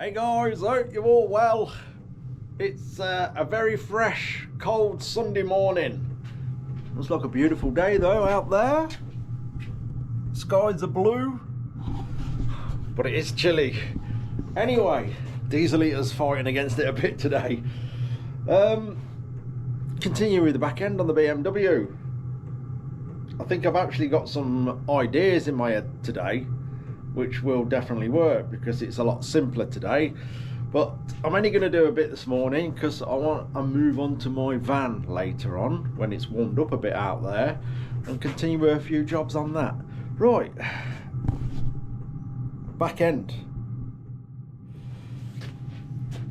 Hey guys, hope you're all well. It's a very fresh, cold Sunday morning. Looks like a beautiful day though out there. Skies are blue, but it is chilly. Anyway, diesel eater's fighting against it a bit today. Continue with the back end on the BMW. I think I've actually got some ideas in my head today which will definitely work because it's a lot simpler today, but I'm only going to do a bit this morning because I want to move on to my van later on when it's warmed up a bit out there and continue with a few jobs on that. Right, back end.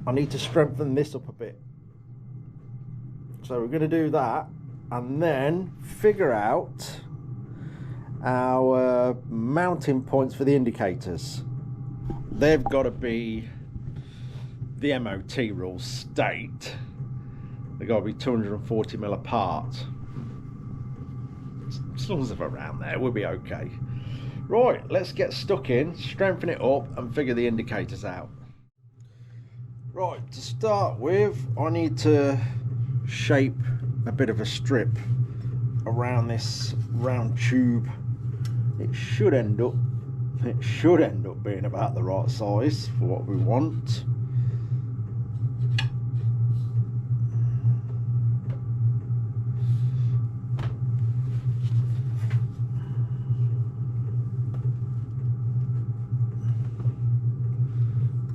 I need to strengthen this up a bit, so we're going to do that and then figure out our mounting points for the indicators. They've got to be, the MOT rules state they've got to be 240mm apart. As long as they're around there, we'll be okay. Right, let's get stuck in, strengthen it up and figure the indicators out. Right, to start with, I need to shape a bit of a strip around this round tube. It should end up being about the right size for what we want.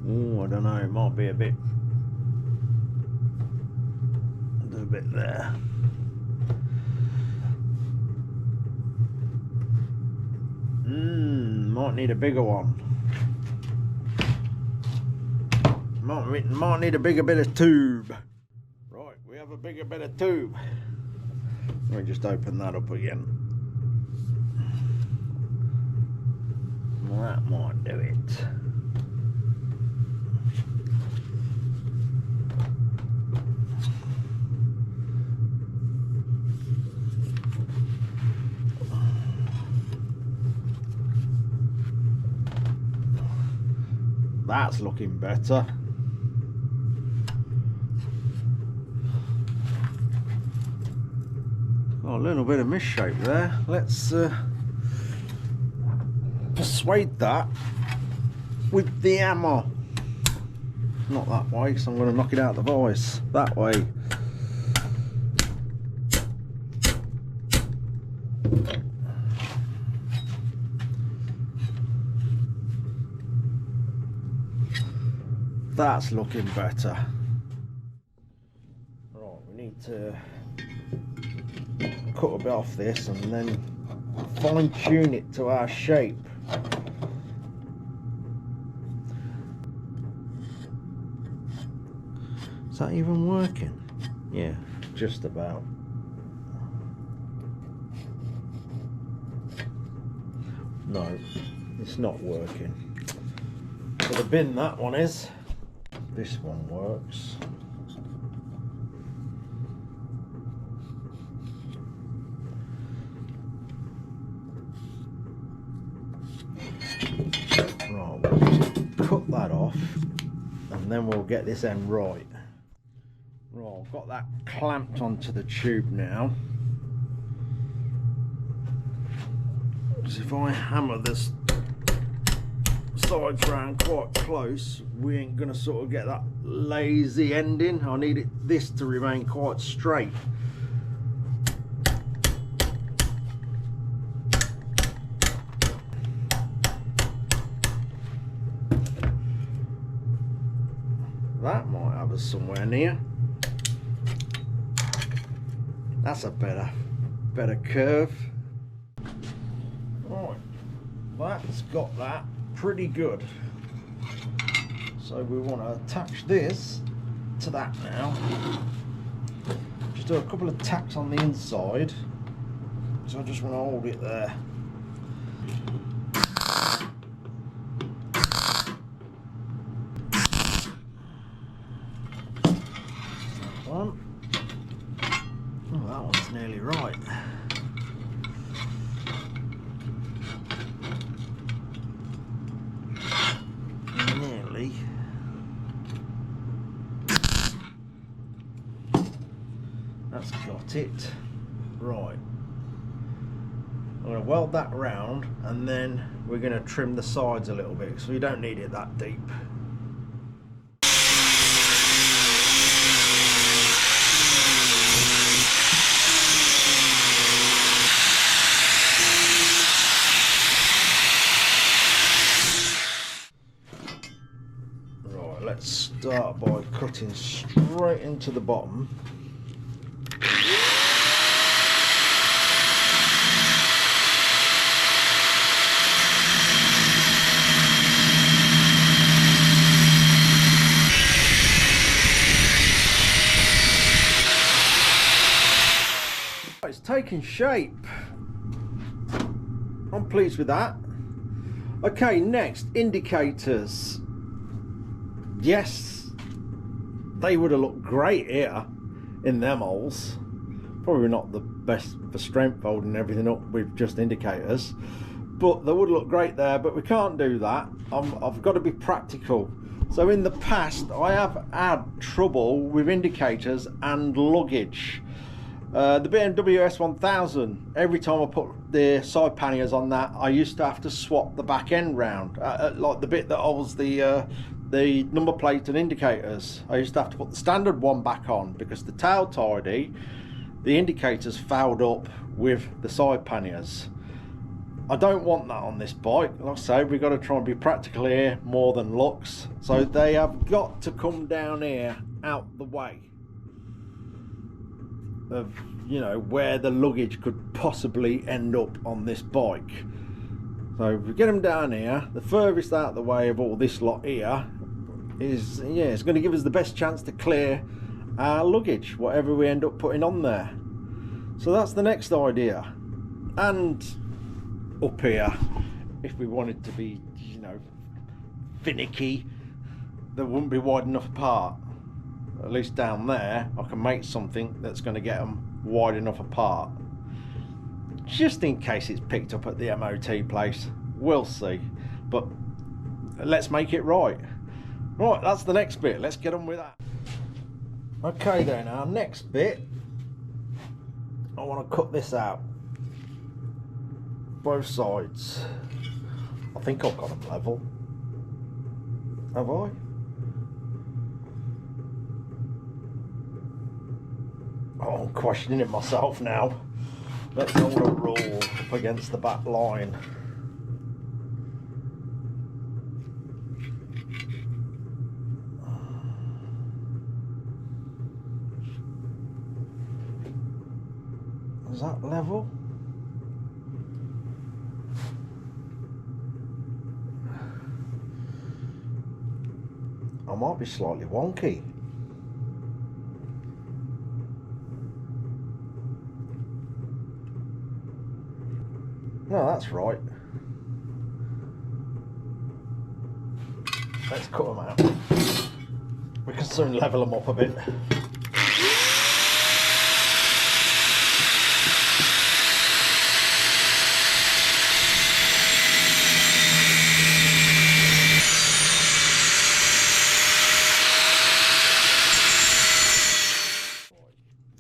Oh, I don't know, it might be a bit there. Might need a bigger one. Might need a bigger bit of tube. Right, we have a bigger bit of tube. Let me just open that up again. That might do it. That's looking better. Oh, a little bit of misshape there. Let's persuade that with the hammer. Not that way, because I'm going to knock it out of the vise. That way. That's looking better. Right, we need to cut a bit off this and then fine tune it to our shape. Is that even working? Yeah, just about. No, it's not working. For the bin that one is. This one works. Right, we'll just cut that off and then we'll get this end right. Right, I've got that clamped onto the tube now. So if I hammer this sides round quite close, we ain't gonna sort of get that lazy ending. I need this to remain quite straight. That might have us somewhere near. That's a better curve. Right, that's got that pretty good. So we want to attach this to that now. Just do a couple of tacks on the inside. So I just want to hold it there. That one. Oh, that one's nearly right. Nearly. That's got it. Right. I'm going to weld that round, and then we're going to trim the sides a little bit, so we don't need it that deep. Right, let's start by cutting straight into the bottom. It's taking shape. I'm pleased with that. Okay, next, indicators. Yes, they would have looked great here in them holes. Probably not the best for strength holding everything up with just indicators, but they would look great there. But we can't do that. I've got to be practical. So in the past I have had trouble with indicators and luggage. The BMW S1000, every time I put the side panniers on that, I used to have to swap the back end round, like the bit that holds the number plate and indicators. I used to have to put the standard one back on because the tail tidy, the indicators fouled up with the side panniers. I don't want that on this bike. Like I say, we've got to try and be practical here more than looks. So they have got to come down here out the way of, you know, where the luggage could possibly end up on this bike. So if we get them down here, the furthest out of the way of all this lot here is, yeah, it's going to give us the best chance to clear our luggage, whatever we end up putting on there. So that's the next idea. And up here, if we wanted to be, you know, finicky, they wouldn't be wide enough apart. At least down there I can make something that's going to get them wide enough apart, just in case it's picked up at the MOT place. We'll see, but let's make it right. Right, that's the next bit. Let's get on with that. Okay then, our next bit, I want to cut this out, both sides. I think I've got them level. Have I? Oh, I'm questioning it myself now. Let's hold a roll up against the back line. Is that level? I might be slightly wonky. No, that's right. Let's cut them out. We can soon level them up a bit.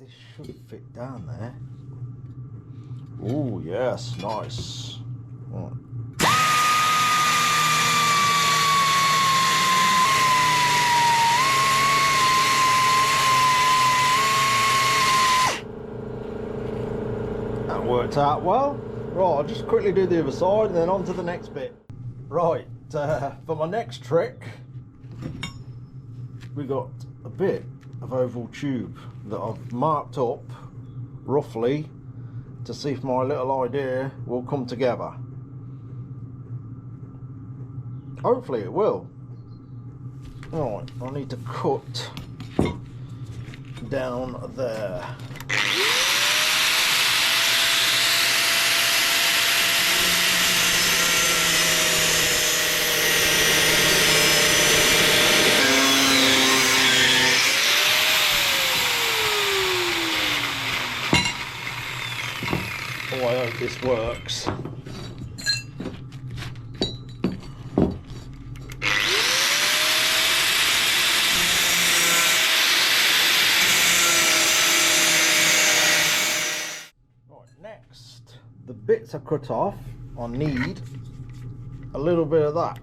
This should fit down there. Oh yes, nice. Right. That worked out well. Right, I'll just quickly do the other side and then on to the next bit. Right, for my next trick, we got a bit of oval tube that I've marked up roughly to see if my little idea will come together. Hopefully it will. Right, I need to cut down there. Oh, I hope this works. to cut off, I need a little bit of that.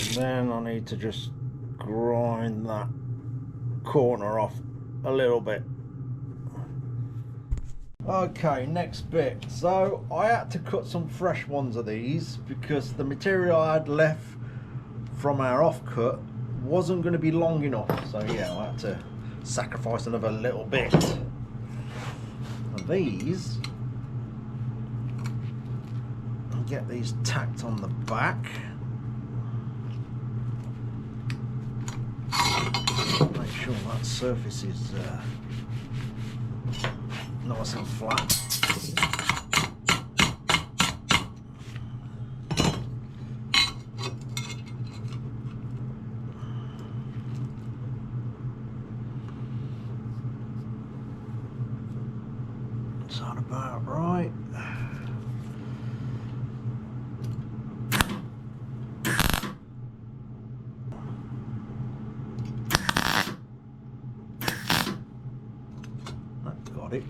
And then I need to just grind that corner off a little bit. Okay, next bit. So I had to cut some fresh ones of these because the material I had left from our offcut wasn't going to be long enough. So yeah, I had to sacrifice another little bit. And these, I'll get these tacked on the back. Make sure that surface is nice and flat. Is that about right? That's got it.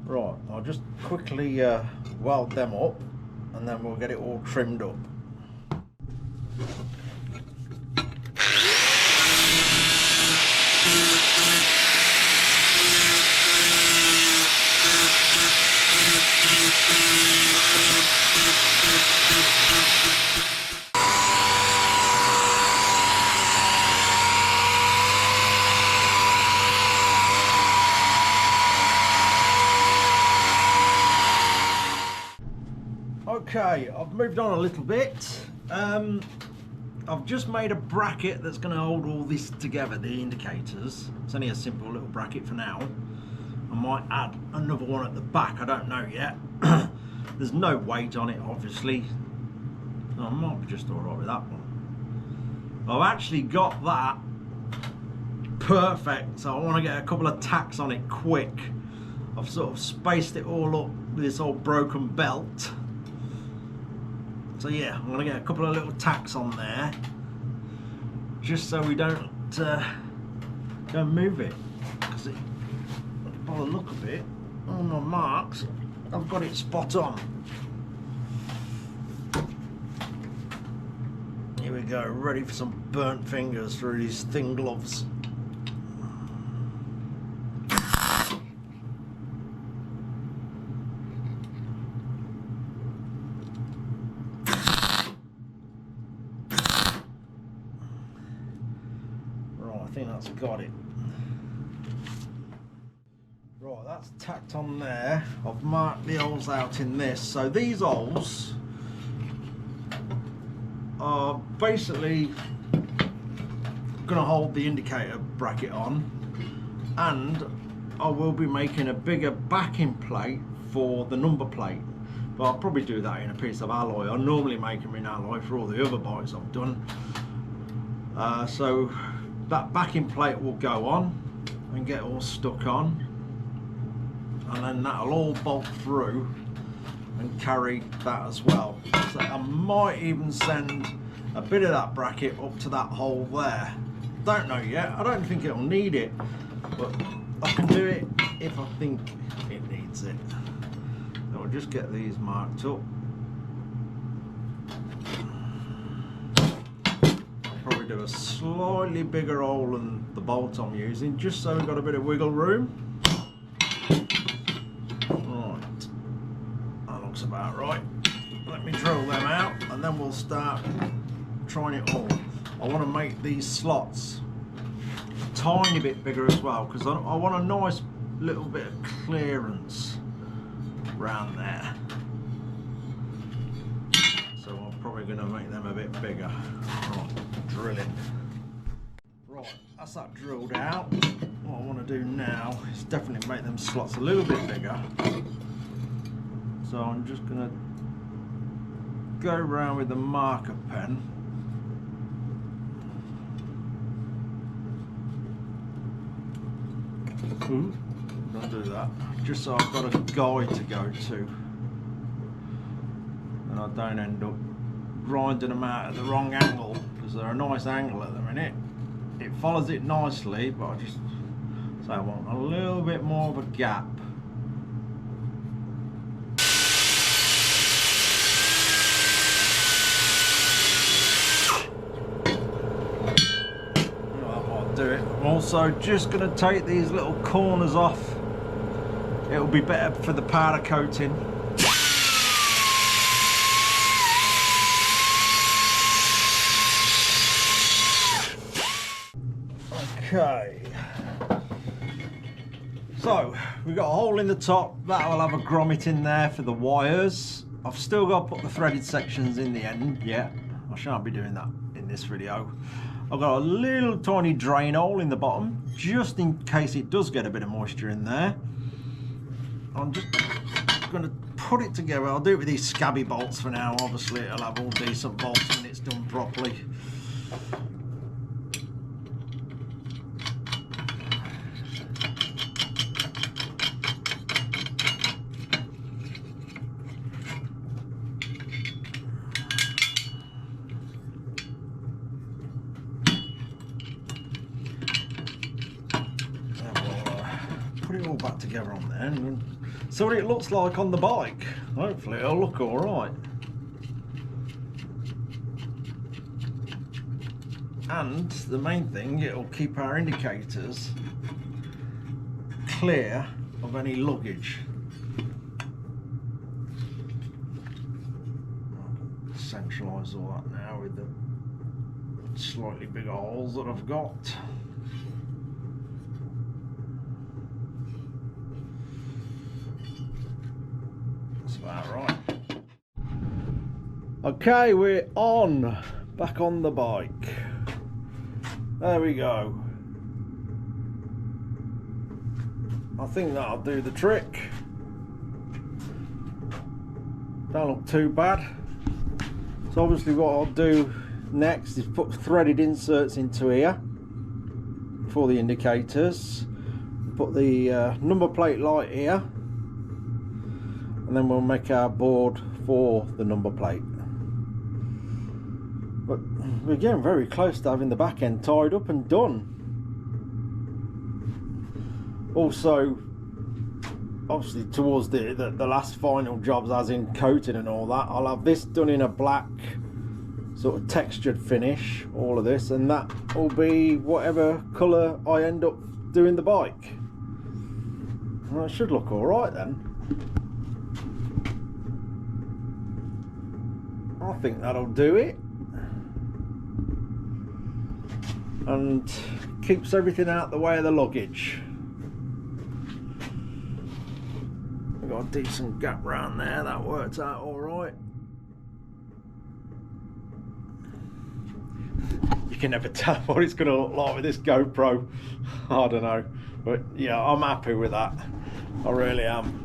Right, I'll just quickly weld them up and then we'll get it all trimmed up. Okay, I've moved on a little bit. I've just made a bracket that's going to hold all this together, the indicators. It's only a simple little bracket for now. I might add another one at the back, I don't know yet. There's no weight on it, obviously. So I might be just alright with that one. I've actually got that perfect, so I want to get a couple of tacks on it quick. I've sort of spaced it all up with this old broken belt. So yeah, I'm going to get a couple of little tacks on there, just so we don't go move it. Because by the look of it, on my marks, I've got it spot on. Here we go, ready for some burnt fingers through these thin gloves. I think that's got it. Right, that's tacked on there. I've marked the holes out in this. So these holes are basically going to hold the indicator bracket on, and I will be making a bigger backing plate for the number plate, but I'll probably do that in a piece of alloy. I normally make them in alloy for all the other bikes I've done. So that backing plate will go on and get all stuck on, and then that'll all bolt through and carry that as well. So I might even send a bit of that bracket up to that hole there. Don't know yet, I don't think it'll need it, but I can do it if I think it needs it. So I'll just get these marked up. Do a slightly bigger hole than the bolt I'm using, just so we've got a bit of wiggle room. Right, that looks about right. Let me drill them out and then we'll start trying it all. I want to make these slots a tiny bit bigger as well, because I want a nice little bit of clearance around there. So I'm probably going to make them a bit bigger. Right. Drilling. Right, that's that drilled out. What I want to do now is definitely make them slots a little bit bigger. So I'm just going to go around with the marker pen Ooh, don't do that. Just so I've got a guide to go to, and I don't end up grinding them out at the wrong angle, because they're a nice angle at the minute. It follows it nicely, but I want a little bit more of a gap. Do it. I'm also just going to take these little corners off. It'll be better for the powder coating. Okay. So we've got a hole in the top. That'll have a grommet in there for the wires. I've still got to put the threaded sections in the end. Yeah, I shan't be doing that in this video. I've got a little tiny drain hole in the bottom, just in case it does get a bit of moisture in there. I'm just going to put it together. I'll do it with these scabby bolts for now. Obviously it'll have all decent bolts when it's done properly. Put it all back together on there and see what it looks like on the bike. Hopefully it'll look all right. And the main thing, it'll keep our indicators clear of any luggage. I'll centralise all that now with the slightly bigger holes that I've got. About right. Okay, we're back on the bike. There we go. I think that'll do the trick. Don't look too bad. So obviously what I'll do next is put threaded inserts into here for the indicators. Put the number plate light here, and then we'll make our board for the number plate. But we're getting very close to having the back end tied up and done. Also, obviously towards the last final jobs, as in coating and all that, I'll have this done in a black sort of textured finish, all of this, and that will be whatever colour I end up doing the bike. Well, it should look alright then. I think that'll do it, and keeps everything out the way of the luggage. We've got a decent gap round there, that worked out alright. You can never tell what it's going to look like with this GoPro. I don't know, but yeah, I'm happy with that. I really am.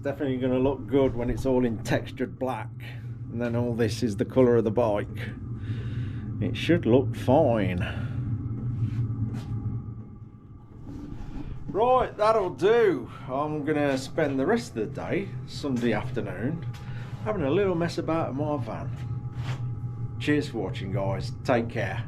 Definitely going to look good when it's all in textured black, and then all this is the colour of the bike. It should look fine. Right, that'll do. I'm going to spend the rest of the day, Sunday afternoon, having a little mess about in my van. Cheers for watching, guys. Take care.